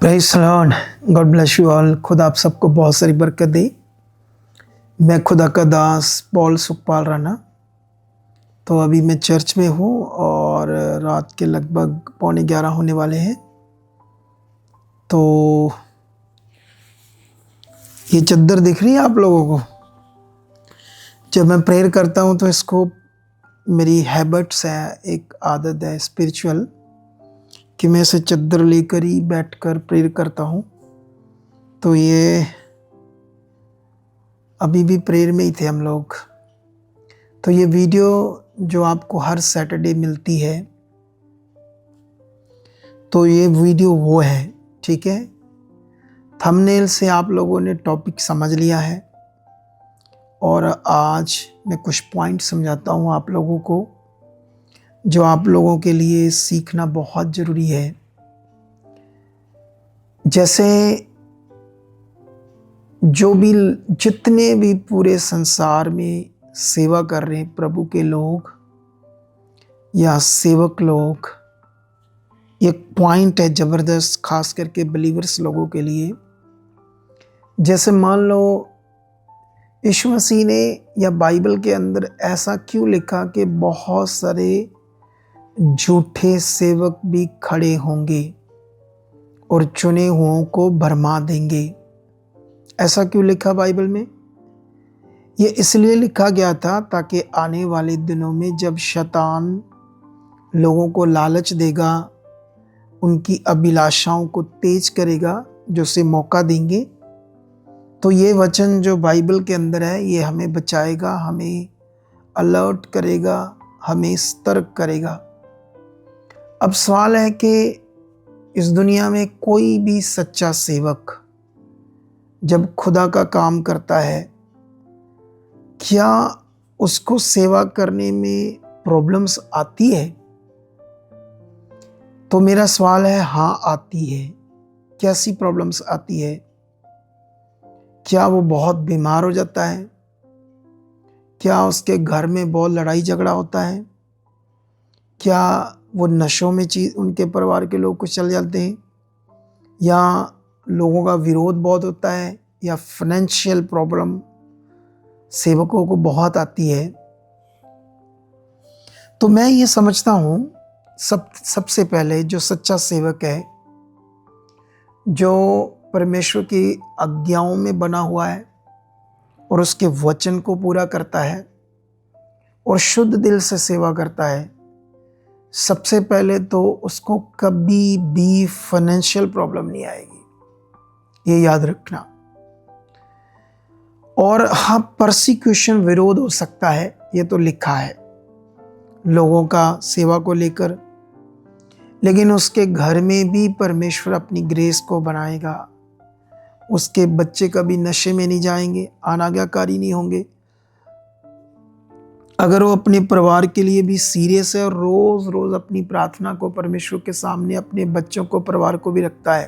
Praise the Lord, God bless you all. खुदा आप सबको बहुत सारी बरकत दे। मैं खुदा का दास पॉल सुखपाल राणा। तो अभी मैं चर्च में हूँ और रात के लगभग 11:15 होने वाले हैं। तो ये चद्दर दिख रही है आप लोगों को। जब मैं प्रेयर करता हूँ तो इसको मेरी हैबिट्स है, एक आदत है स्पिरिचुअल, कि मैं इसे चद्दर लेकर ही बैठकर प्रेयर करता हूँ। तो ये अभी भी प्रेयर में ही थे हम लोग। तो ये वीडियो जो आपको हर सैटरडे मिलती है, तो ये वीडियो वो है, ठीक है। थंबनेल से आप लोगों ने टॉपिक समझ लिया है और आज मैं कुछ पॉइंट समझाता हूँ आप लोगों को, जो आप लोगों के लिए सीखना बहुत ज़रूरी है। जैसे जितने भी पूरे संसार में सेवा कर रहे हैं प्रभु के लोग या सेवक लोग, एक पॉइंट है ज़बरदस्त, खास करके बिलीवर्स लोगों के लिए। जैसे मान लो यीशु मसीह ने या बाइबल के अंदर ऐसा क्यों लिखा कि बहुत सारे झूठे सेवक भी खड़े होंगे और चुने हुओं को भरमा देंगे। ऐसा क्यों लिखा बाइबल में? ये इसलिए लिखा गया था ताकि आने वाले दिनों में जब शैतान लोगों को लालच देगा, उनकी अभिलाषाओं को तेज करेगा, जो उसे मौका देंगे, तो ये वचन जो बाइबल के अंदर है ये हमें बचाएगा, हमें अलर्ट करेगा, हमें सतर्क करेगा। अब सवाल है कि इस दुनिया में कोई भी सच्चा सेवक जब खुदा का काम करता है, क्या उसको सेवा करने में प्रॉब्लम्स आती है? तो मेरा सवाल है, हाँ आती है। कैसी प्रॉब्लम्स आती है? क्या वो बहुत बीमार हो जाता है? क्या उसके घर में बहुत लड़ाई झगड़ा होता है? क्या वो नशों में उनके परिवार के लोग कुछ चल जाते हैं? या लोगों का विरोध बहुत होता है? या फाइनेंशियल प्रॉब्लम सेवकों को बहुत आती है? तो मैं ये समझता हूँ सबसे पहले जो सच्चा सेवक है, जो परमेश्वर की आज्ञाओं में बना हुआ है और उसके वचन को पूरा करता है और शुद्ध दिल से सेवा करता है, सबसे पहले तो उसको कभी भी फाइनेंशियल प्रॉब्लम नहीं आएगी, ये याद रखना। और हाँ, परसिक्यूशन, विरोध हो सकता है, ये तो लिखा है लोगों का सेवा को लेकर, लेकिन उसके घर में भी परमेश्वर अपनी ग्रेस को बनाएगा। उसके बच्चे कभी नशे में नहीं जाएंगे, अनाज्ञाकारी नहीं होंगे। अगर वो अपने परिवार के लिए भी सीरियस है और रोज रोज अपनी प्रार्थना को परमेश्वर के सामने अपने बच्चों को, परिवार को भी रखता है,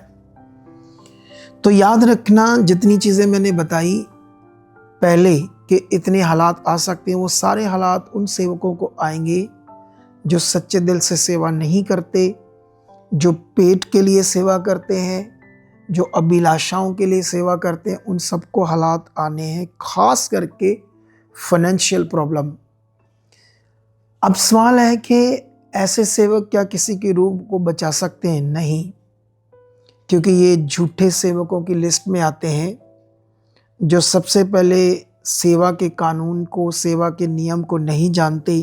तो याद रखना जितनी चीजें मैंने बताई पहले कि इतने हालात आ सकते हैं, वो सारे हालात उन सेवकों को आएंगे जो सच्चे दिल से सेवा नहीं करते, जो पेट के लिए सेवा करते हैं, जो अभिलाषाओं के लिए सेवा करते हैं। उन सबको हालात आने हैं, खास करके फाइनेंशियल प्रॉब्लम। अब सवाल है कि ऐसे सेवक क्या किसी की रूह को बचा सकते हैं? नहीं, क्योंकि ये झूठे सेवकों की लिस्ट में आते हैं, जो सबसे पहले सेवा के कानून को, सेवा के नियम को नहीं जानते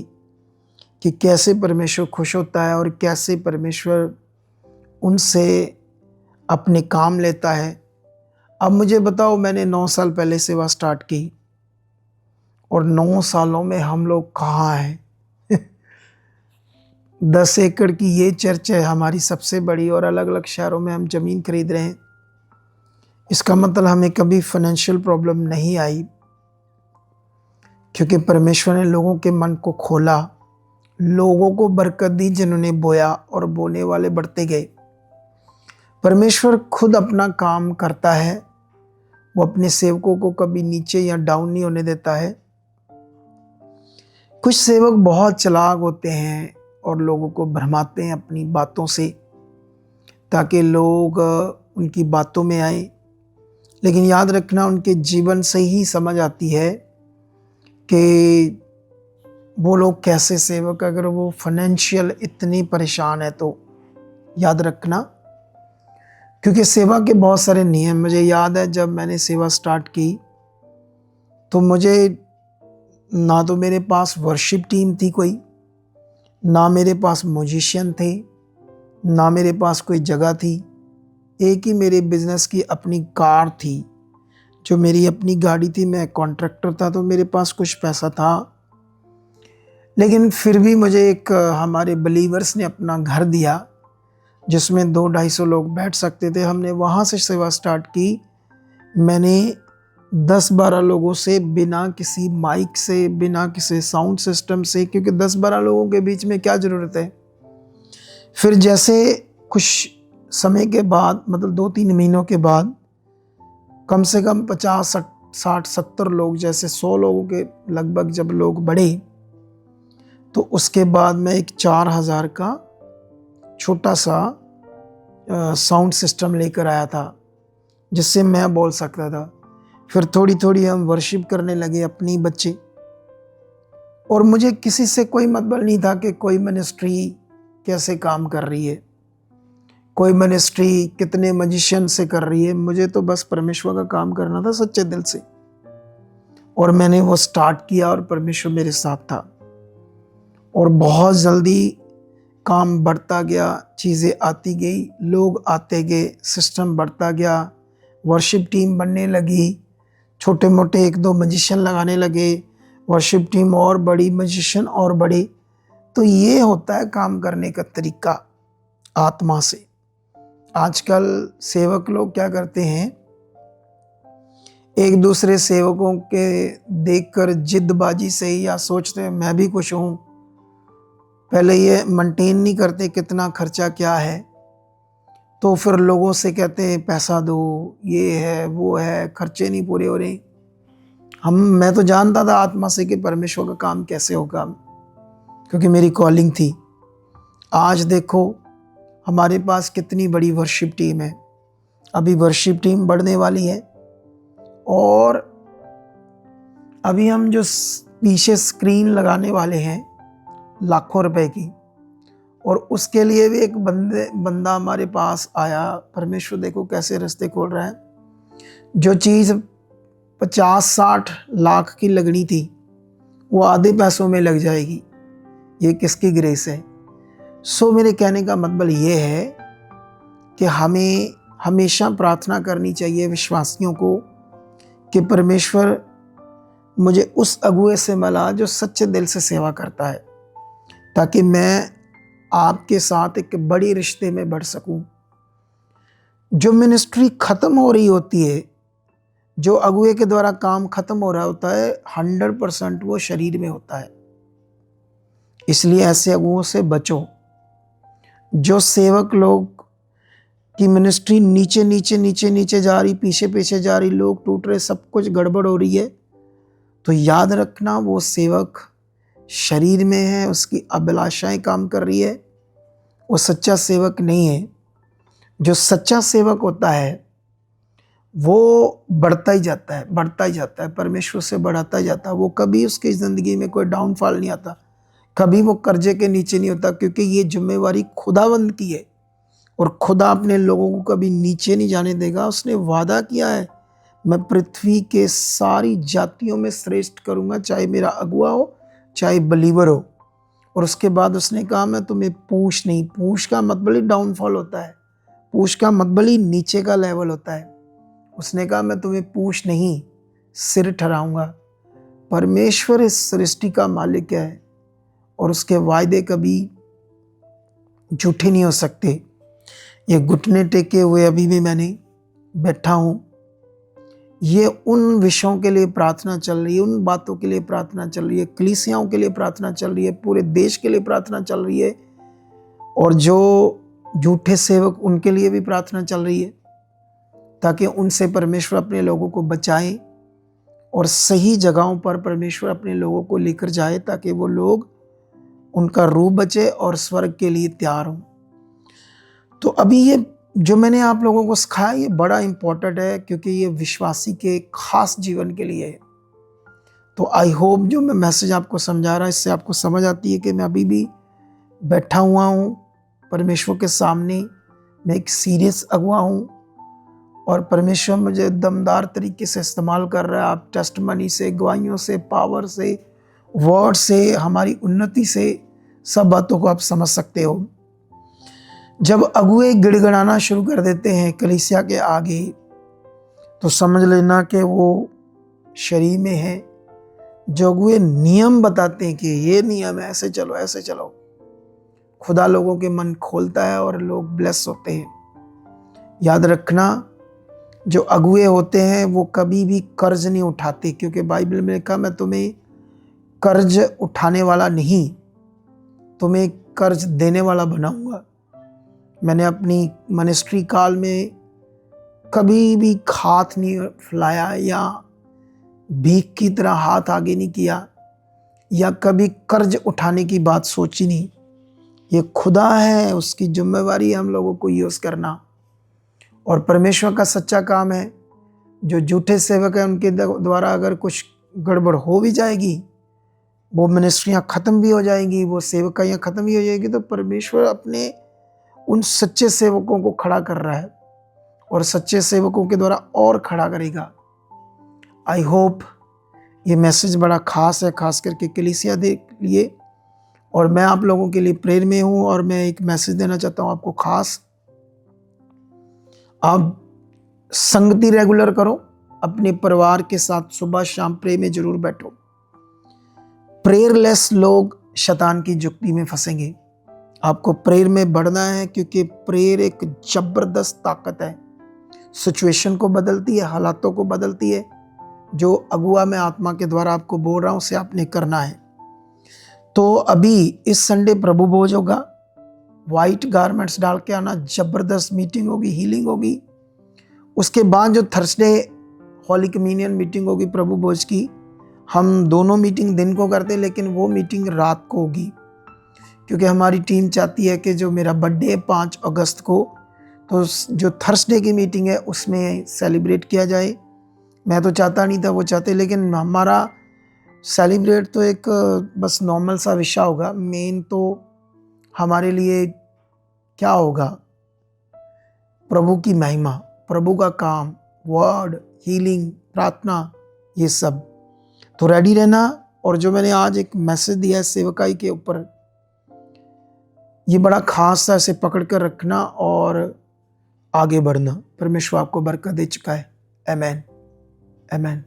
कि कैसे परमेश्वर खुश होता है और कैसे परमेश्वर उनसे अपने काम लेता है। अब मुझे बताओ, मैंने 9 साल पहले सेवा स्टार्ट की और 9 सालों में हम लोग कहाँ हैं? 10 एकड़ की ये चर्च है हमारी सबसे बड़ी, और अलग अलग शहरों में हम ज़मीन खरीद रहे हैं। इसका मतलब हमें कभी फाइनेंशियल प्रॉब्लम नहीं आई, क्योंकि परमेश्वर ने लोगों के मन को खोला, लोगों को बरकत दी, जिन्होंने बोया और बोने वाले बढ़ते गए। परमेश्वर खुद अपना काम करता है, वो अपने सेवकों को कभी नीचे या डाउन नहीं होने देता है। कुछ सेवक बहुत चालाक होते हैं और लोगों को भरमाते हैं अपनी बातों से, ताकि लोग उनकी बातों में आए, लेकिन याद रखना उनके जीवन से ही समझ आती है कि वो लोग कैसे सेवक, अगर वो फाइनेंशियल इतनी परेशान है तो याद रखना, क्योंकि सेवा के बहुत सारे नियम। मुझे याद है जब मैंने सेवा स्टार्ट की तो मुझे ना तो मेरे पास वर्शिप टीम थी कोई, ना मेरे पास म्यूजिशियन थे, ना मेरे पास कोई जगह थी। एक ही मेरे बिजनेस की अपनी कार थी, जो मेरी अपनी गाड़ी थी। मैं कॉन्ट्रैक्टर था तो मेरे पास कुछ पैसा था, लेकिन फिर भी मुझे एक हमारे बिलीवर्स ने अपना घर दिया जिसमें 200-250 लोग बैठ सकते थे। हमने वहाँ से सेवा स्टार्ट की। मैंने 10-12 लोगों से, बिना किसी माइक से, बिना किसी साउंड सिस्टम से, क्योंकि 10-12 लोगों के बीच में क्या ज़रूरत है। फिर जैसे कुछ समय के बाद, मतलब 2-3 महीनों के बाद, कम से कम 50-60-70 लोग, जैसे 100 लोगों के लगभग जब लोग बढ़े, तो उसके बाद मैं एक 4000 का छोटा सा साउंड सिस्टम लेकर आया था जिससे मैं बोल सकता था। फिर थोड़ी थोड़ी हम वर्शिप करने लगे अपनी बच्चे, और मुझे किसी से कोई मतलब नहीं था कि कोई मिनिस्ट्री कैसे काम कर रही है, कोई मिनिस्ट्री कितने मैजिशियन से कर रही है। मुझे तो बस परमेश्वर का काम करना था सच्चे दिल से, और मैंने वो स्टार्ट किया और परमेश्वर मेरे साथ था, और बहुत जल्दी काम बढ़ता गया, चीज़ें आती गई, लोग आते गए, सिस्टम बढ़ता गया, वर्शिप टीम बनने लगी, छोटे मोटे 1-2 मैजिशियन लगाने लगे, वर्शिप टीम और बड़ी, मैजिशियन और बड़े। तो ये होता है काम करने का तरीका आत्मा से। आजकल सेवक लोग क्या करते हैं, एक दूसरे सेवकों के देखकर जिद्दबाजी से ही, या सोचते हैं मैं भी कुछ हूँ, पहले ये मेंटेन नहीं करते कितना खर्चा क्या है, तो फिर लोगों से कहते हैं पैसा दो, ये है वो है, खर्चे नहीं पूरे हो रहे। मैं तो जानता था आत्मा से कि परमेश्वर का काम कैसे होगा, क्योंकि मेरी कॉलिंग थी। आज देखो हमारे पास कितनी बड़ी वर्शिप टीम है। अभी वर्शिप टीम बढ़ने वाली है, और अभी हम जो पीछे स्क्रीन लगाने वाले हैं लाखों रुपए की, और उसके लिए भी एक बंदा हमारे पास आया। परमेश्वर देखो कैसे रास्ते खोल रहा है। जो चीज़ 50-60 लाख की लगनी थी वो आधे पैसों में लग जाएगी। ये किसकी ग्रेस है। सो मेरे कहने का मतलब ये है कि हमें हमेशा प्रार्थना करनी चाहिए विश्वासियों को कि परमेश्वर मुझे उस अगुए से मिला जो सच्चे दिल से सेवा करता है, ताकि मैं आपके साथ एक बड़ी रिश्ते में बढ़ सकूं। जो मिनिस्ट्री खत्म हो रही होती है, जो अगुए के द्वारा काम खत्म हो रहा होता है, 100% वो शरीर में होता है। इसलिए ऐसे अगुओं से बचो। जो सेवक लोग की मिनिस्ट्री नीचे नीचे नीचे नीचे जा रही, पीछे पीछे जा रही, लोग टूट रहे, सब कुछ गड़बड़ हो रही है, तो याद रखना वो सेवक शरीर में है, उसकी अभिलाषाएं काम कर रही है, वो सच्चा सेवक नहीं है। जो सच्चा सेवक होता है वो बढ़ता ही जाता है, बढ़ता ही जाता है, परमेश्वर से बढ़ाता ही जाता है। वो कभी उसकी ज़िंदगी में कोई डाउनफॉल नहीं आता, कभी वो कर्जे के नीचे नहीं होता, क्योंकि ये जिम्मेवारी खुदावंद की है, और खुदा अपने लोगों को कभी नीचे नहीं जाने देगा। उसने वादा किया है, मैं पृथ्वी के सारी जातियों में श्रेष्ठ करूँगा, चाहे मेरा अगुआ हो चाहे बलीवर हो। और उसके बाद उसने कहा मैं तुम्हें पूछ नहीं, पूछ का मतलब ही डाउनफॉल होता है, पूछ का मतलब ही नीचे का लेवल होता है। उसने कहा मैं तुम्हें पूछ नहीं सिर ठहराऊंगा। परमेश्वर इस सृष्टि का मालिक है, और उसके वायदे कभी झूठे नहीं हो सकते। ये घुटने टेके हुए अभी भी मैंने बैठा हूँ। ये उन विषयों के लिए प्रार्थना चल रही है, उन बातों के लिए प्रार्थना चल रही है, कलीसियाओं के लिए प्रार्थना चल रही है, पूरे देश के लिए प्रार्थना चल रही है, और जो झूठे सेवक उनके लिए भी प्रार्थना चल रही है, ताकि उनसे परमेश्वर अपने लोगों को बचाए और सही जगहों पर परमेश्वर अपने लोगों को लेकर जाए, ताकि वो लोग, उनका रूह बचे और स्वर्ग के लिए तैयार हों। तो अभी जो मैंने आप लोगों को सिखाया ये बड़ा इम्पोर्टेंट है, क्योंकि ये विश्वासी के खास जीवन के लिए है। तो आई होप जो मैं मैसेज आपको समझा रहा, इससे आपको समझ आती है कि मैं अभी भी बैठा हुआ हूँ परमेश्वर के सामने। मैं एक सीरियस अगुआ हूँ और परमेश्वर मुझे दमदार तरीके से इस्तेमाल कर रहा है। आप टेस्टमनी से, गवाहियों से, पावर से, वर्ड से, हमारी उन्नति से, सब बातों को आप समझ सकते हो। जब अगुए गिड़गिड़ाना शुरू कर देते हैं कलीसिया के आगे, तो समझ लेना कि वो शरीर में है। जो अगुए नियम बताते हैं कि ये नियम है, ऐसे चलो ऐसे चलो, खुदा लोगों के मन खोलता है और लोग ब्लेस होते हैं। याद रखना, जो अगुए होते हैं वो कभी भी कर्ज नहीं उठाते, क्योंकि बाइबल में लिखा, मैं तुम्हें कर्ज उठाने वाला नहीं, तुम्हें कर्ज देने वाला बनाऊंगा। मैंने अपनी मिनिस्ट्री काल में कभी भी हाथ नहीं फैलाया या भीख की तरह हाथ आगे नहीं किया या कभी कर्ज उठाने की बात सोची नहीं। ये खुदा है, उसकी जिम्मेवारी है हम लोगों को यूज़ करना। और परमेश्वर का सच्चा काम है, जो झूठे सेवक हैं उनके द्वारा अगर कुछ गड़बड़ हो भी जाएगी, वो मिनिस्ट्रियाँ ख़त्म भी हो जाएंगी, वो सेवकाइयाँ ख़त्म भी हो जाएगी, तो परमेश्वर अपने उन सच्चे सेवकों को खड़ा कर रहा है और सच्चे सेवकों के द्वारा और खड़ा करेगा। आई होप ये मैसेज बड़ा खास है, खास करके कलीसिया के लिए, और मैं आप लोगों के लिए प्रेयर में हूँ। और मैं एक मैसेज देना चाहता हूँ आपको खास। आप संगति रेगुलर करो, अपने परिवार के साथ सुबह शाम प्रे में जरूर बैठो। प्रेयरलेस लोग शैतान की जुक्ति में फंसेंगे। आपको प्रेयर में बढ़ना है, क्योंकि प्रेयर एक जबरदस्त ताकत है, सिचुएशन को बदलती है, हालातों को बदलती है। जो अगुआ मैं आत्मा के द्वारा आपको बोल रहा हूँ, उसे आपने करना है। तो अभी इस संडे प्रभु भोज होगा, वाइट गारमेंट्स डाल के आना, जबरदस्त मीटिंग होगी, हीलिंग होगी। उसके बाद जो थर्सडे हॉली कम्युनियन मीटिंग होगी प्रभु भोज की, हम दोनों मीटिंग दिन को करते हैं, लेकिन वो मीटिंग रात को होगी, क्योंकि हमारी टीम चाहती है कि जो मेरा बर्थडे है 5 अगस्त को, तो जो थर्सडे की मीटिंग है उसमें सेलिब्रेट किया जाए। मैं तो चाहता नहीं था, वो चाहते, लेकिन हमारा सेलिब्रेट तो एक बस नॉर्मल सा विषय होगा। मेन तो हमारे लिए क्या होगा, प्रभु की महिमा, प्रभु का काम, वर्ड, हीलिंग, प्रार्थना, ये सब। तो रेडी रहना। और जो मैंने आज एक मैसेज दिया है सेवकाई के ऊपर, ये बड़ा खास है, इसे पकड़ कर रखना और आगे बढ़ना। परमेश्वर आपको बरकत दे चुका है। आमेन, आमेन।